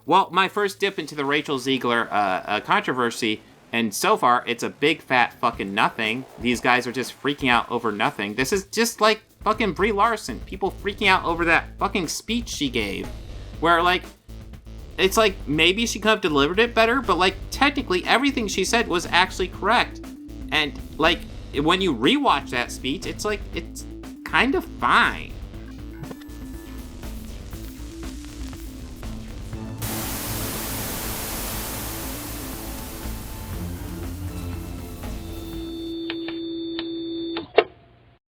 Well, my first dip into the Rachel Zegler controversy, and so far, it's a big fat fucking nothing. These guys are just freaking out over nothing. This is just like fucking Brie Larson. People freaking out over that fucking speech she gave. Where, like, it's like, maybe she could have delivered it better, but, like, technically everything she said was actually correct. And, like, when you rewatch that speech, it's like, it's kind of fine.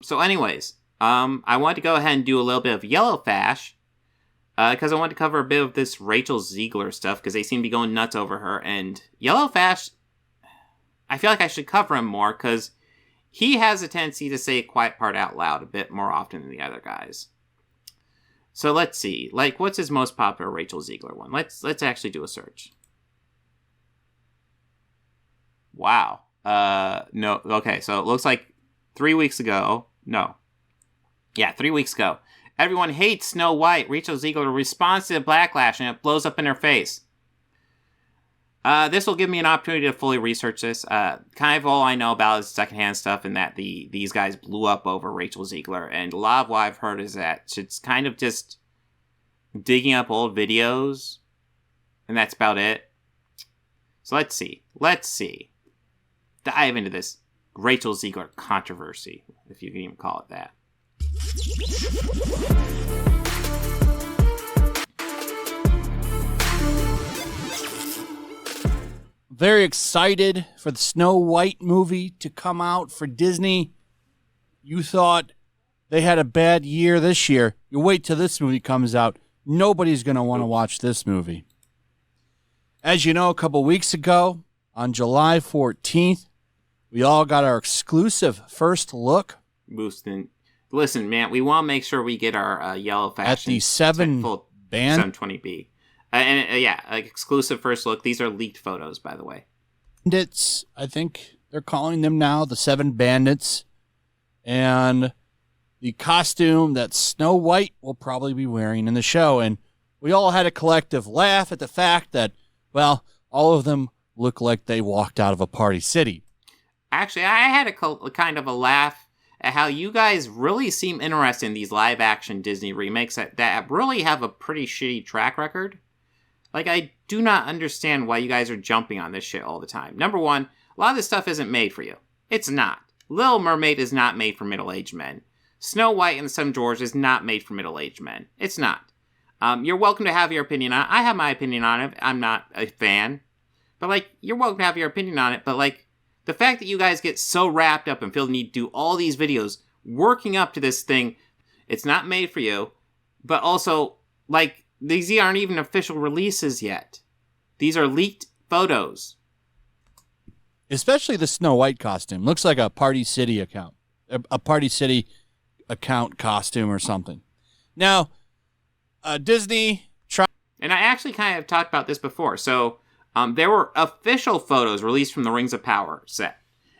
So anyways, I wanted to go ahead and do a little bit of YellowFlash, because I wanted to cover a bit of this Rachel Zegler stuff, because they seem to be going nuts over her, and YellowFlash, I feel like I should cover him more, because he has a tendency to say a quiet part out loud a bit more often than the other guys. So let's see, like, what's his most popular Rachel Zegler one? Let's actually do a search. Wow. No, okay, so it looks like 3 weeks ago, no. Yeah, 3 weeks ago. Everyone hates Snow White. Rachel Zegler responds to the backlash and it blows up in her face. This will give me an opportunity to fully research this. Kind of all I know about is secondhand stuff and that these guys blew up over Rachel Zegler. And a lot of what I've heard is that it's kind of just digging up old videos. And that's about it. So let's see. Dive into this Rachel Zegler controversy, if you can even call it that. Very excited for the Snow White movie to come out for Disney. You thought they had a bad year this year. You wait till this movie comes out. Nobody's going to want to watch this movie. As you know, a couple weeks ago, on July 14th, we all got our exclusive first look. Listen, man, we want to make sure we get our YellowFlash at the 720p. Like exclusive first look. These are leaked photos, by the way. Bandits, I think they're calling them now, the 7 bandits. And the costume that Snow White will probably be wearing in the show. And we all had a collective laugh at the fact that, well, all of them look like they walked out of a Party City. Actually, I had a kind of a laugh at how you guys really seem interested in these live-action Disney remakes that really have a pretty shitty track record. Like, I do not understand why you guys are jumping on this shit all the time. Number one, a lot of this stuff isn't made for you. It's not. Little Mermaid is not made for middle-aged men. Snow White and the Seven Dwarfs is not made for middle-aged men. It's not. You're welcome to have your opinion on it. I have my opinion on it. I'm not a fan. But, like, you're welcome to have your opinion on it, but, like, the fact that you guys get so wrapped up and feel the need to do all these videos working up to this thing, it's not made for you. But also, like, these aren't even official releases yet. These are leaked photos. Especially the Snow White costume. Looks like a Party City account. A Party City account costume or something. Now, Disney tried... And I actually kind of talked about this before. So... there were official photos released from the Rings of Power set.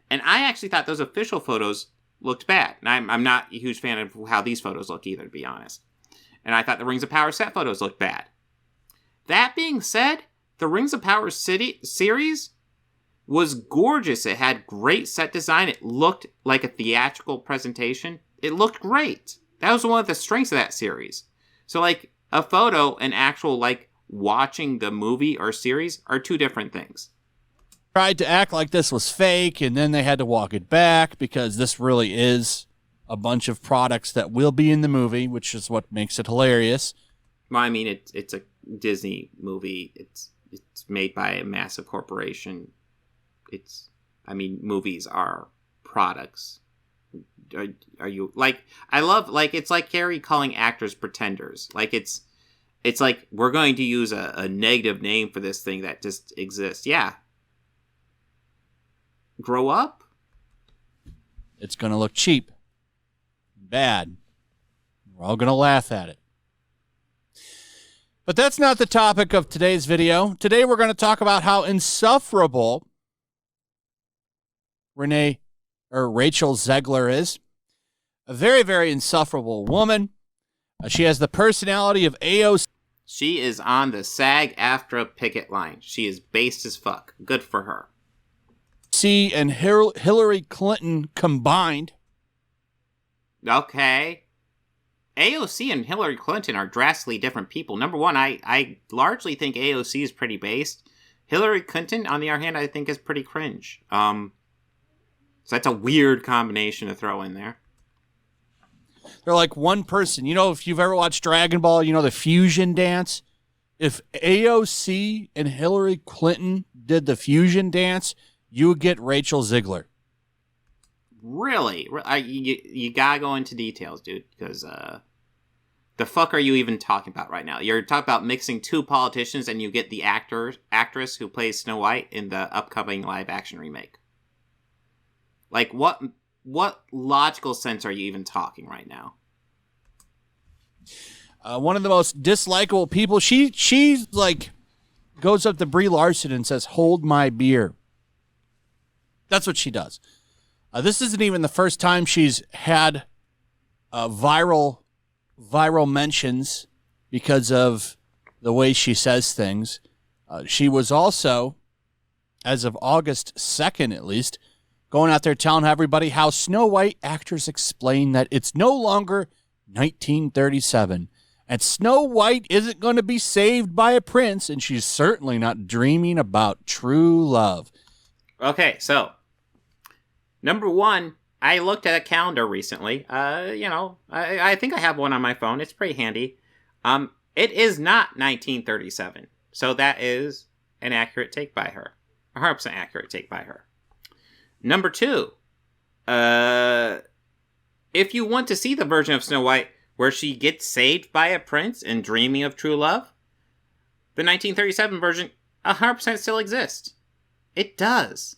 And I actually thought those official photos looked bad. And I'm not a huge fan of how these photos look either, to be honest. And I thought the Rings of Power set photos looked bad. That being said, the Rings of Power series was gorgeous. It had great set design. It looked like a theatrical presentation. It looked great. That was one of the strengths of that series. So, like, a photo and actual, like, watching the movie or series are two different things. Tried to act like this was fake, and then they had to walk it back because this really is a bunch of products that will be in the movie, which is what makes it hilarious. Well, I mean, it's a Disney movie. It's made by a massive corporation. Movies are products. Are you, like, I love, like, it's like Carrie calling actors pretenders. Like, it's like, we're going to use a negative name for this thing that just exists. Yeah. Grow up. It's going to look cheap. Bad. We're all going to laugh at it. But that's not the topic of today's video. Today we're going to talk about how insufferable Rachel Zegler is. A very, very insufferable woman. She has the personality of AOC. She is on the SAG-AFTRA picket line. She is based as fuck. Good for her. And Hillary Clinton combined. Okay. AOC and Hillary Clinton are drastically different people. Number one, I largely think AOC is pretty based. Hillary Clinton, on the other hand, I think is pretty cringe. So that's a weird combination to throw in there. They're like one person. You know, if you've ever watched Dragon Ball, you know the fusion dance? If AOC and Hillary Clinton did the fusion dance, you would get Rachel Zegler. Really? You gotta go into details, dude, because the fuck are you even talking about right now? You're talking about mixing two politicians and you get the actress who plays Snow White in the upcoming live-action remake. Like, what logical sense are you even talking right now? One of the most dislikable people, she's like, goes up to Brie Larson and says, "Hold my beer." That's what she does. This isn't even the first time she's had viral mentions because of the way she says things. She was also, as of August 2nd at least, going out there telling everybody how Snow White actors explain that it's no longer 1937 and Snow White isn't going to be saved by a prince, and she's certainly not dreaming about true love. Okay, so number one, I looked at a calendar recently. I think I have one on my phone. It's pretty handy. It is not 1937. So that is an accurate take by her. 100% accurate take by her. Number two, if you want to see the version of Snow White where she gets saved by a prince and dreaming of true love, the 1937 version 100% still exists. It does.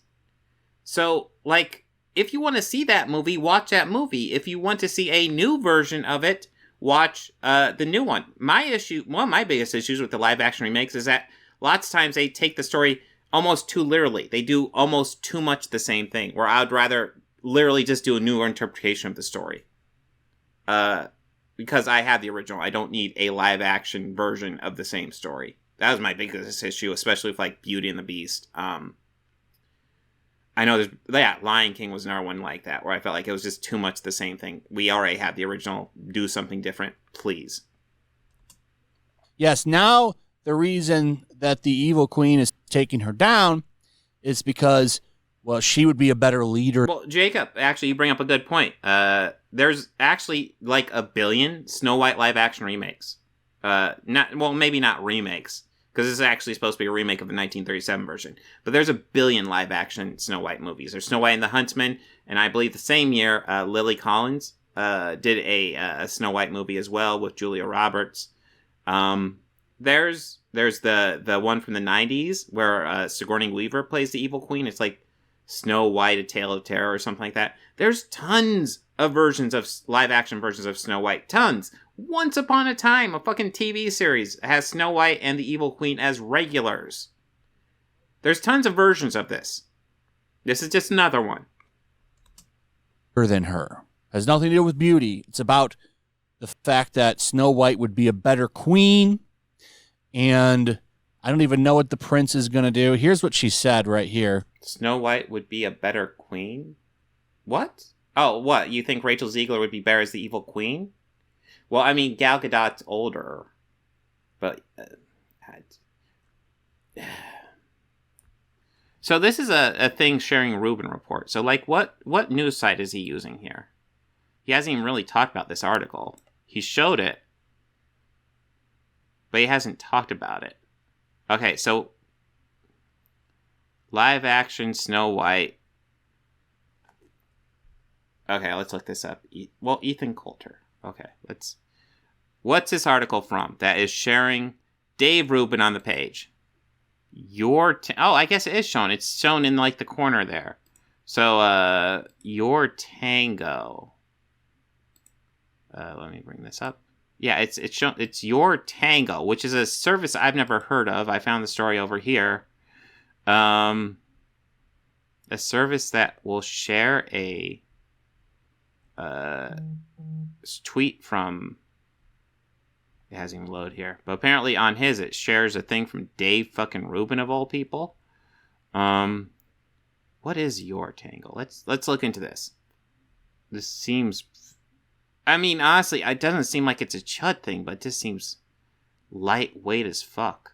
So, like, if you want to see that movie, watch that movie. If you want to see a new version of it, watch the new one. One of my biggest issues with the live-action remakes is that lots of times they take the story almost too literally. They do almost too much the same thing, where I'd rather literally just do a newer interpretation of the story. Because I have the original. I don't need a live-action version of the same story. That was my biggest issue, especially with, like, Beauty and the Beast. I know Lion King was another one like that, where I felt like it was just too much the same thing. We already have the original. Do something different, please. Yes, now the reason that the evil queen is taking her down is because, well, she would be a better leader. Well, Jacob, actually, you bring up a good point. There's actually like 1 billion Snow White live-action remakes. Maybe not remakes, because this is actually supposed to be a remake of the 1937 version. But there's 1 billion live-action Snow White movies. There's Snow White and the Huntsman, and I believe the same year, Lily Collins did a Snow White movie as well with Julia Roberts. There's the one from the 90s where Sigourney Weaver plays the evil queen. It's like Snow White, A Tale of Terror or something like that. There's tons of versions of live-action versions of Snow White. Tons. Once Upon a Time, a fucking TV series, has Snow White and the evil queen as regulars. There's tons of versions of this. This is just another one. Than her. Has nothing to do with beauty. It's about the fact that Snow White would be a better queen, and I don't even know what the prince is going to do. Here's what she said right here. Snow White would be a better queen? What? Oh, what? You think Rachel Zegler would be better as the evil queen? Well, I mean, Gal Gadot's older, but... So this is a thing sharing Rubin report. So, like, what news site is he using here? He hasn't even really talked about this article. He showed it, but he hasn't talked about it. Okay, so live action Snow White. Okay, let's look this up. Ethan Coulter. Okay, what's this article from that is sharing Dave Rubin on the page? I guess it is shown. It's shown in, like, the corner there. So, Your Tango. Let me bring this up. Yeah, it's shown. It's Your Tango, which is a service I've never heard of. I found the story over here. A service that will share a tweet from. it hasn't even loaded here. But apparently on his, it shares a thing from Dave fucking Rubin of all people. What is your tangle? Let's look into this. This seems... I mean, honestly, it doesn't seem like it's a chud thing, but it just seems lightweight as fuck.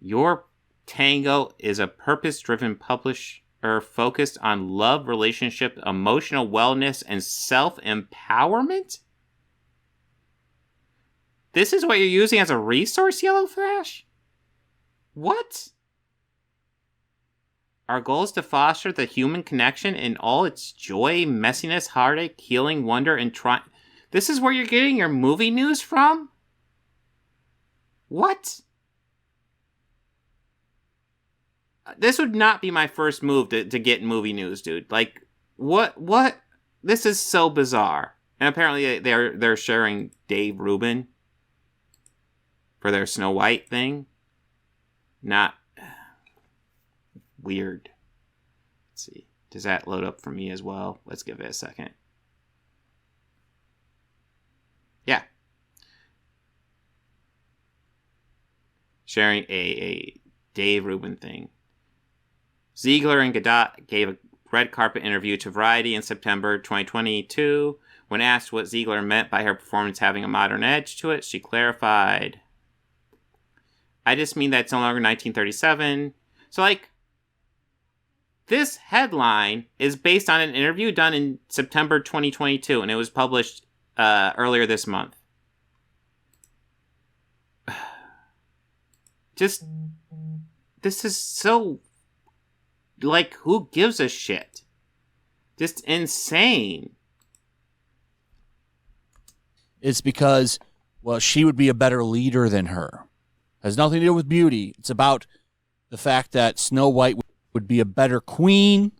Your Tango is a purpose-driven publisher focused on love, relationship, emotional wellness, and self-empowerment? This is what you're using as a resource, YellowFlash? What? Our goal is to foster the human connection in all its joy, messiness, heartache, healing, wonder, and triumph. This is where you're getting your movie news from? What? This would not be my first move to get movie news, dude. Like, what? This is so bizarre. And apparently they're sharing Dave Rubin for their Snow White thing. Not weird. Let's see. Does that load up for me as well? Let's give it a second. Yeah. Sharing a Dave Rubin thing. Zegler and Gadot gave a red carpet interview to Variety in September 2022. When asked what Zegler meant by her performance having a modern edge to it, she clarified, I just mean that it's no longer 1937. So, like, this headline is based on an interview done in September 2022, and it was published earlier this month. Just, this is so... Like, who gives a shit? Just insane. It's because, well, she would be a better leader than her. Has nothing to do with beauty. It's about the fact that Snow White would be a better queen.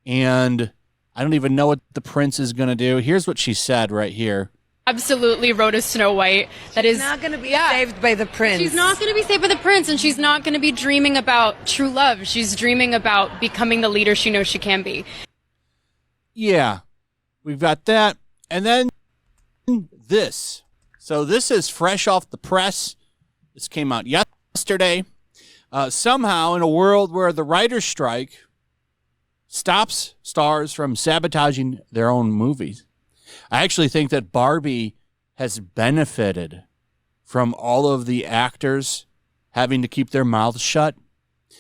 And I don't even know what the prince is going to do. Here's what she said right here. Absolutely wrote a Snow White that is not going to be saved by the prince. She's not going to be saved by the prince, and she's not going to be dreaming about true love. She's dreaming about becoming the leader she knows she can be. Yeah, we've got that. And then this. So this is fresh off the press. This came out yesterday. Somehow, in a world where the writer's strike stops stars from sabotaging their own movies, I actually think that Barbie has benefited from all of the actors having to keep their mouths shut.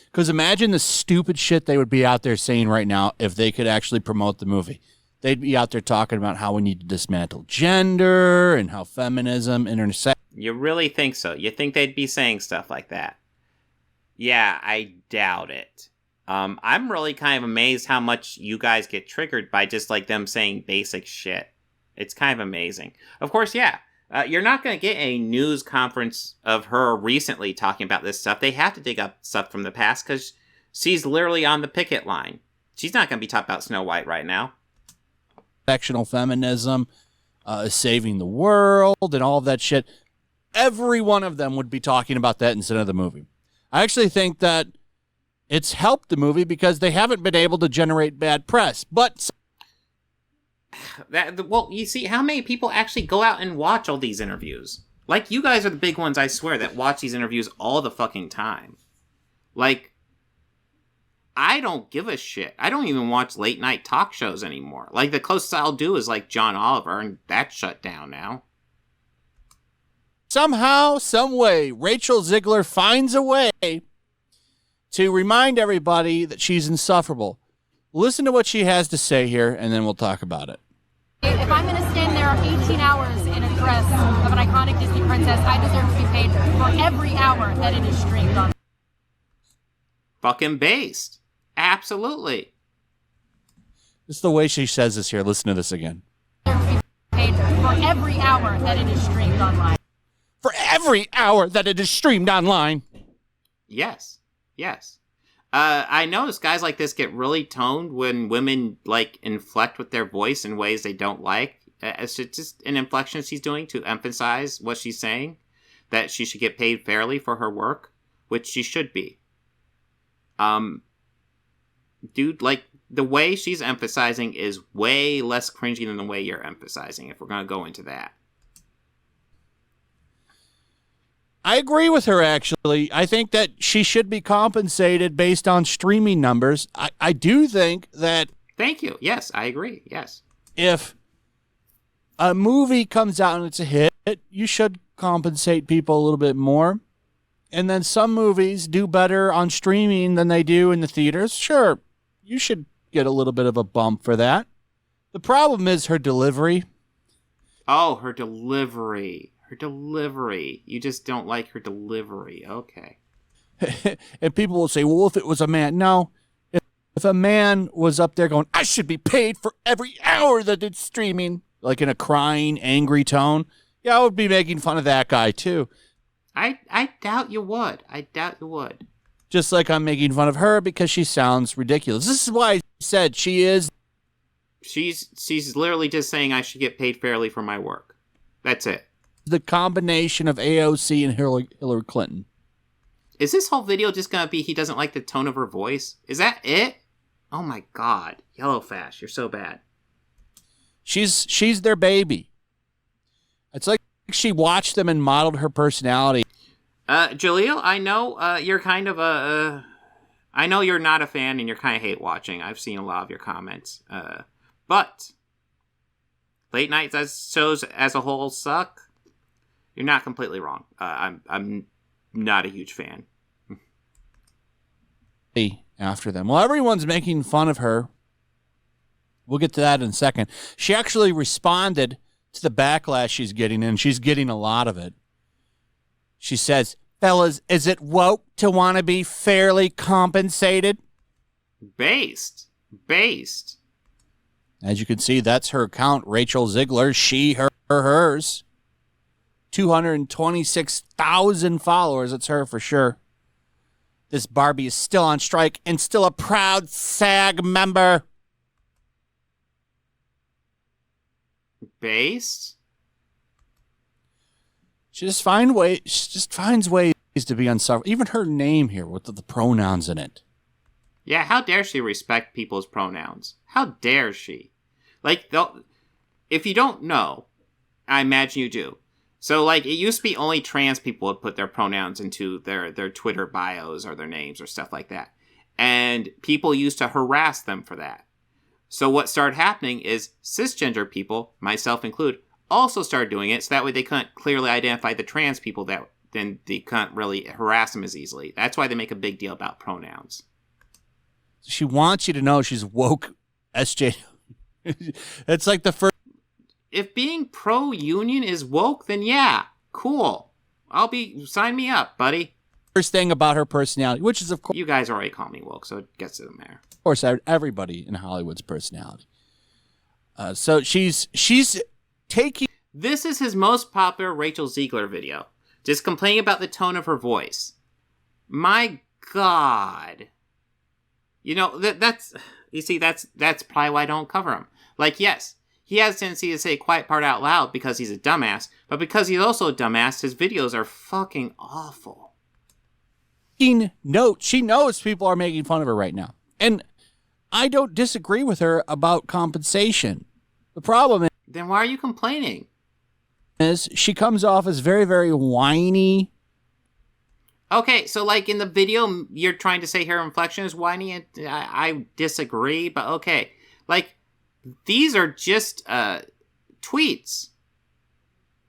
Because imagine the stupid shit they would be out there saying right now if they could actually promote the movie. They'd be out there talking about how we need to dismantle gender and how feminism intersects. You really think so? You think they'd be saying stuff like that? Yeah, I doubt it. I'm really kind of amazed how much you guys get triggered by just like them saying basic shit. It's kind of amazing. Of course, yeah. You're not going to get a news conference of her recently talking about this stuff. They have to dig up stuff from the past because she's literally on the picket line. She's not going to be talking about Snow White right now. Sectional feminism, saving the world, and all of that shit. Every one of them would be talking about that instead of the movie. I actually think that it's helped the movie because they haven't been able to generate bad press. But well, you see, how many people actually go out and watch all these interviews? Like, you guys are the big ones, I swear, that watch these interviews all the fucking time. Like, I don't give a shit. I don't even watch late night talk shows anymore. Like, the closest I'll do is like John Oliver, and that's shut down now. Somehow, some way, Rachel Zegler finds a way to remind everybody that she's insufferable. Listen to what she has to say here, and then we'll talk about it. If I'm going to stand there 18 hours in a dress of an iconic Disney princess, I deserve to be paid for every hour that it is streamed on. Fucking based. Absolutely. This is the way she says this here. Listen to this again. Paid for every hour that it is streamed online. For every hour that it is streamed online. Yes. Yes. I notice guys like this get really toned when women, like, inflect with their voice in ways they don't like. It's just an inflection she's doing to emphasize what she's saying, that she should get paid fairly for her work, which she should be. Dude, like, the way she's emphasizing is way less cringy than the way you're emphasizing, if we're going to go into that. I agree with her, actually. I think that she should be compensated based on streaming numbers. I do think that... Thank you. Yes, I agree. Yes. If a movie comes out and it's a hit, you should compensate people a little bit more. And then some movies do better on streaming than they do in the theaters. Sure, you should get a little bit of a bump for that. The problem is her delivery. Oh, her delivery. Her delivery. You just don't like her delivery. Okay. And people will say, well, if it was a man. No. If a man was up there going, I should be paid for every hour that it's streaming, like in a crying, angry tone, yeah, I would be making fun of that guy too. I doubt you would. I doubt you would. Just like I'm making fun of her because she sounds ridiculous. This is why I said she is. She's literally just saying I should get paid fairly for my work. That's it. The combination of AOC and Hillary Clinton. Is this whole video just going to be he doesn't like the tone of her voice? Is that it? Oh my god. YellowFlash, you're so bad. She's their baby. It's like she watched them and modeled her personality. Jaleel, I know you're kind of I know you're not a fan and you're kind of hate watching. I've seen a lot of your comments. But late night shows as a whole suck. You're not completely wrong. I'm not a huge fan. After them. Well, everyone's making fun of her. We'll get to that in a second. She actually responded to the backlash she's getting, and she's getting a lot of it. She says, fellas, is it woke to want to be fairly compensated? Based. As you can see, that's her account, Rachel Zegler, she, her, hers. 226,000 followers. It's her for sure. This Barbie is still on strike and still a proud SAG member. Based? She just finds ways to be unsufferable. Even her name here with the pronouns in it. Yeah, how dare she respect people's pronouns? How dare she? Like, if you don't know, I imagine you do. So, like, it used to be only trans people would put their pronouns into their Twitter bios or their names or stuff like that. And people used to harass them for that. So what started happening is cisgender people, myself included, also started doing it so that way they couldn't clearly identify the trans people that then they couldn't really harass them as easily. That's why they make a big deal about pronouns. She wants you to know she's woke SJ. It's like the first. If being pro-union is woke, then yeah, cool. Sign me up, buddy. First thing about her personality, which is, of course. You guys already call me woke, so it gets to the mayor. Of course, everybody in Hollywood's personality. So she's taking. This is his most popular Rachel Zegler video. Just complaining about the tone of her voice. My God. You know, that's probably why I don't cover him. Like, yes, he has a tendency to say quiet part out loud because he's a dumbass, but because he's also a dumbass, his videos are fucking awful. Note, she knows people are making fun of her right now. And I don't disagree with her about compensation. The problem then why are you complaining? Is she comes off as very, very whiny. Okay, so like in the video, you're trying to say her inflection is whiny, and I disagree, but okay. Like, these are just tweets.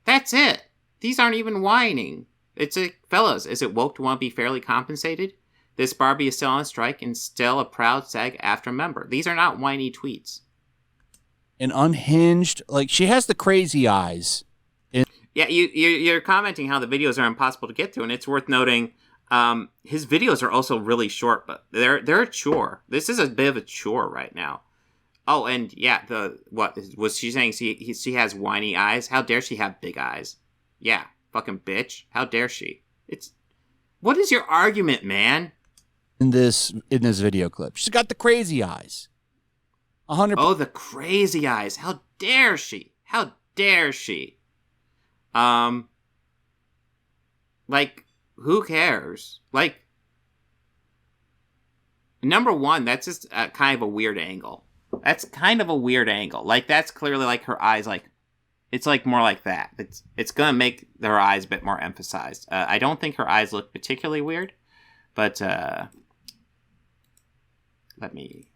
That's it. These aren't even whining. It's a, fellas, is it woke to want to be fairly compensated? This Barbie is still on strike and still a proud SAG-AFTRA member. These are not whiny tweets. And unhinged, like she has the crazy eyes. Yeah, you're commenting how the videos are impossible to get to, and it's worth noting his videos are also really short, but they're a chore. This is a bit of a chore right now. Oh, and yeah, what was she saying? She has whiny eyes. How dare she have big eyes? Yeah, fucking bitch. How dare she? What is your argument, man? In this video clip, she's got the crazy eyes. 100%. Oh, the crazy eyes. How dare she? How dare she? Like, who cares? Like, Number one, that's just kind of a weird angle. That's kind of a weird angle. Like, that's clearly, like, her eyes, like, it's, like, more like that. It's gonna make her eyes a bit more emphasized. I don't think her eyes look particularly weird, but, let me...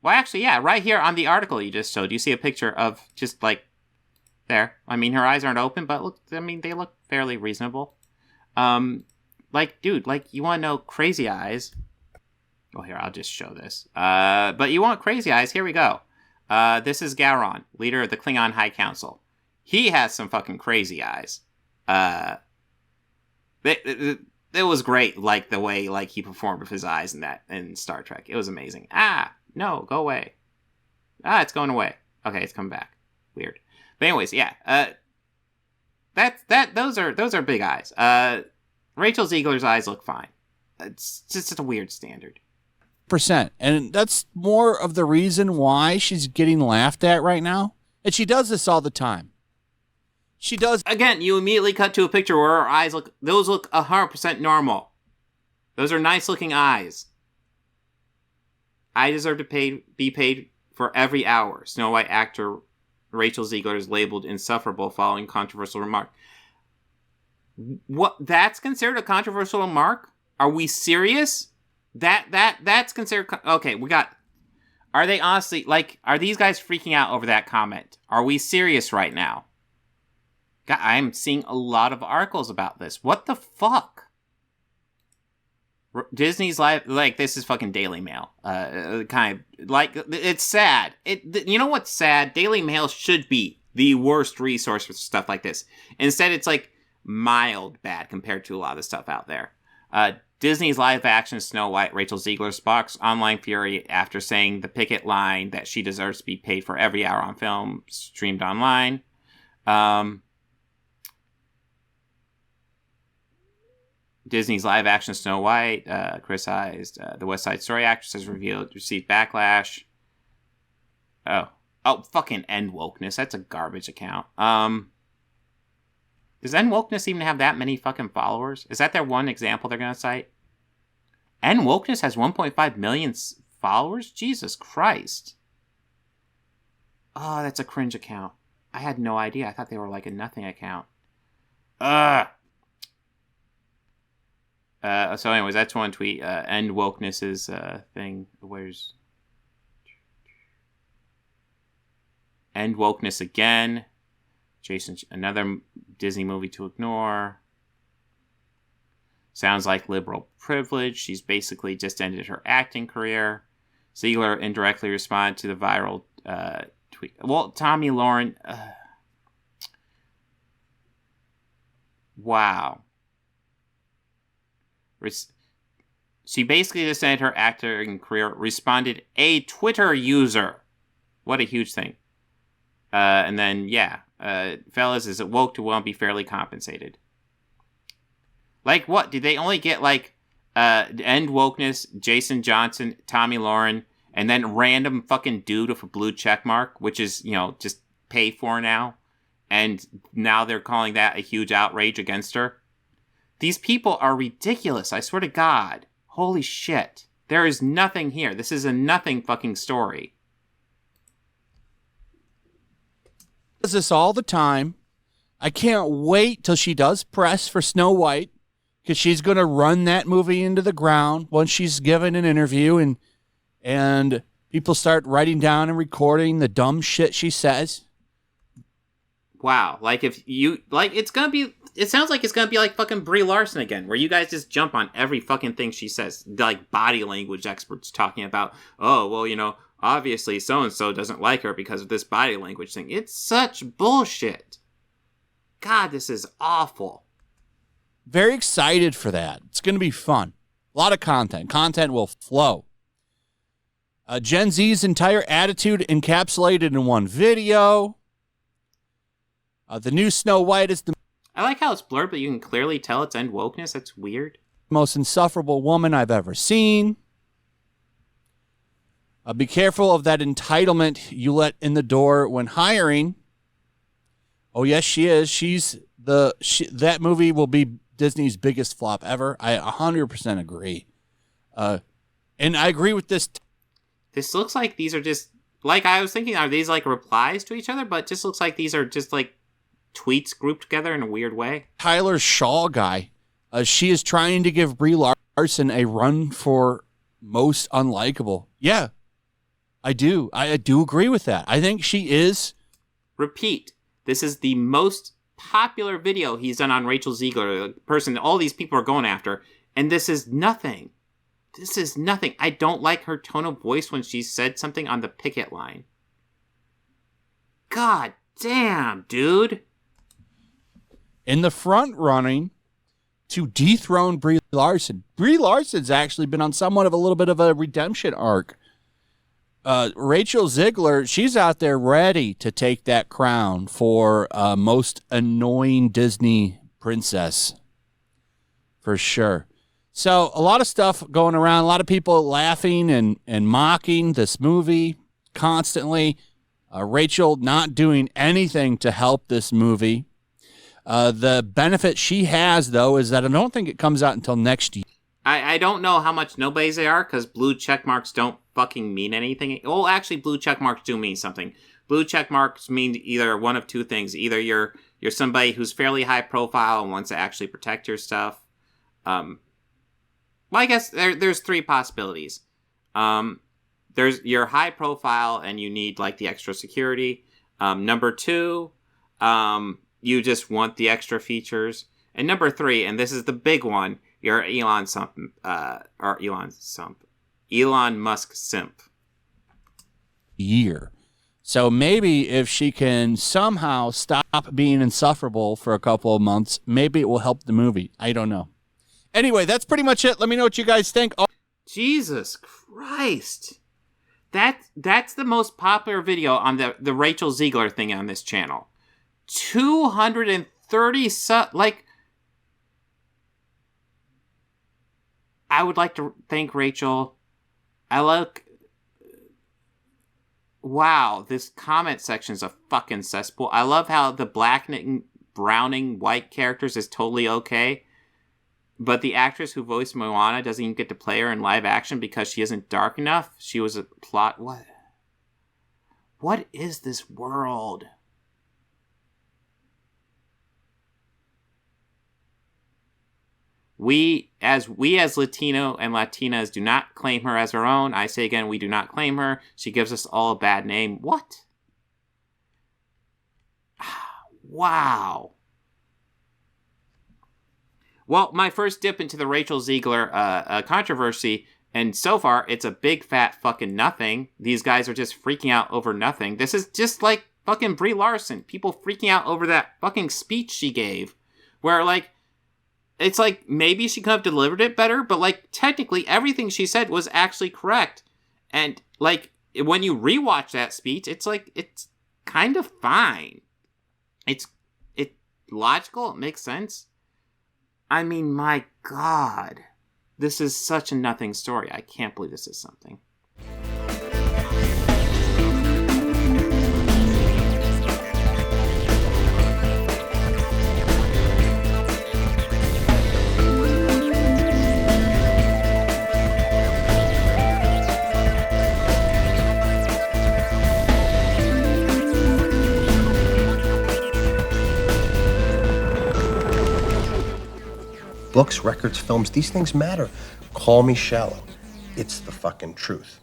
Well, actually, yeah, right here on the article you just showed, you see a picture of just, like, there. I mean, her eyes aren't open, but, look, I mean, they look fairly reasonable. Like, dude, like, you want to know crazy eyes... Well, here, I'll just show this. But you want crazy eyes, here we go. This is Gowron, leader of the Klingon High Council. He has some fucking crazy eyes. It was great, like, the way, like, he performed with his eyes in Star Trek. It was amazing. No, go away. It's going away. Okay, it's coming back. Weird. But anyways, yeah. Those are big eyes. Rachel Zegler's eyes look fine. It's just a weird standard. And that's more of the reason why she's getting laughed at right now. And she does this all the time. She does. Again, you immediately cut to a picture where her eyes look 100% normal. Those are nice looking eyes. I deserve to be paid for every hour. Snow White actor Rachel Zegler is labeled insufferable following controversial remark. What? That's considered a controversial remark? Are we serious? That's considered... Okay, we got... Are they honestly... Like, are these guys freaking out over that comment? Are we serious right now? God, I'm seeing a lot of articles about this. What the fuck? Disney's live... Like, this is fucking Daily Mail. Kind of... Like, it's sad. You know what's sad? Daily Mail should be the worst resource for stuff like this. Instead, it's, like, mild bad compared to a lot of the stuff out there. Disney's live-action Snow White, Rachel Zegler, sparks online fury after saying the picket line that she deserves to be paid for every hour on film streamed online. Disney's live-action Snow White, criticized. The West Side Story actress has received backlash. Oh, fucking End Wokeness. That's a garbage account. Does End Wokeness even have that many fucking followers? Is that their one example they're going to cite? End Wokeness has 1.5 million followers? Jesus Christ. Oh, that's a cringe account. I had no idea. I thought they were like a nothing account. So anyways, that's one tweet. End Wokeness's thing. Where's... End Wokeness again. Jason, another Disney movie to ignore. Sounds like liberal privilege. She's basically just ended her acting career. Zegler indirectly responded to the viral tweet. Well, Tommy Lauren. Wow. She basically just ended her acting career. Responded a Twitter user. What a huge thing. And then, yeah. Fellas, is it woke to won't be fairly compensated? Like what? Did they only get like End Wokeness, Jason Johnson, Tommy Lauren, and then random fucking dude with a blue check mark, which is, you know, just paid for now, and now they're calling that a huge outrage against her? These people are ridiculous, I swear to God. Holy shit. There is nothing here. This is a nothing fucking story. Does this all the time. I can't wait till she does press for Snow White, because she's going to run that movie into the ground once she's given an interview and people start writing down and recording the dumb shit she says. Wow, like if you like, it sounds like it's gonna be like fucking Brie Larson again, where you guys just jump on every fucking thing she says. Like body language experts talking about, oh well, you know, obviously so-and-so doesn't like her because of this body language thing. It's such bullshit. God, this is awful. Very excited for that. It's going to be fun. A lot of content. Content will flow. Gen Z's entire attitude encapsulated in one video. The new Snow White is the... I like how it's blurred, but you can clearly tell it's End Wokeness. That's weird. Most insufferable woman I've ever seen. Be careful of that entitlement you let in the door when hiring. Oh, yes, she is. That movie will be Disney's biggest flop ever. I 100% agree. And I agree with this. This looks like these are just, like I was thinking, are these like replies to each other? But it just looks like these are just like tweets grouped together in a weird way. Tyler Shaw guy. She is trying to give Brie Larson a run for most unlikable. Yeah, I do. I do agree with that. I think she is. Repeat. This is the most popular video he's done on Rachel Zegler, the person that all these people are going after. And this is nothing. This is nothing. I don't like her tone of voice when she said something on the picket line. God damn, dude. In the front running to dethrone Brie Larson. Brie Larson's actually been on somewhat of a little bit of a redemption arc. Rachel Zegler, she's out there ready to take that crown for most annoying Disney princess. For sure. So a lot of stuff going around, a lot of people laughing and mocking this movie constantly. Rachel not doing anything to help this movie. The benefit she has, though, is that I don't think it comes out until next year. I don't know how much nobodies they are, because blue check marks don't fucking mean anything. Well, actually, blue check marks do mean something. Blue check marks mean either one of two things. Either you're somebody who's fairly high profile and wants to actually protect your stuff. Well, I guess there's three possibilities. There's you're high profile and you need like the extra security. Number two, you just want the extra features. And number three, and this is the big one, you're Elon Musk simp. Year. So maybe if she can somehow stop being insufferable for a couple of months, maybe it will help the movie. I don't know. Anyway, that's pretty much it. Let me know what you guys think. Oh. Jesus Christ. That's the most popular video on the Rachel Zegler thing on this channel. 230 like, I would like to thank Rachel. Wow, this comment section is a fucking cesspool. I love how the blackening, browning white characters is totally okay. But the actress who voiced Moana doesn't even get to play her in live action because she isn't dark enough. She was a plot. What is this world? We as Latino and Latinas do not claim her as our own. I say again, we do not claim her. She gives us all a bad name. What? Wow. Well, my first dip into the Rachel Zegler controversy, and so far, it's a big fat fucking nothing. These guys are just freaking out over nothing. This is just like fucking Brie Larson. People freaking out over that fucking speech she gave. Where, like, it's like, maybe she could have delivered it better, but, like, technically, everything she said was actually correct. And, like, when you rewatch that speech, it's like, it's kind of fine. It's logical, it makes sense. I mean, my God. This is such a nothing story. I can't believe this is something. Books, records, films, these things matter. Call me shallow. It's the fucking truth.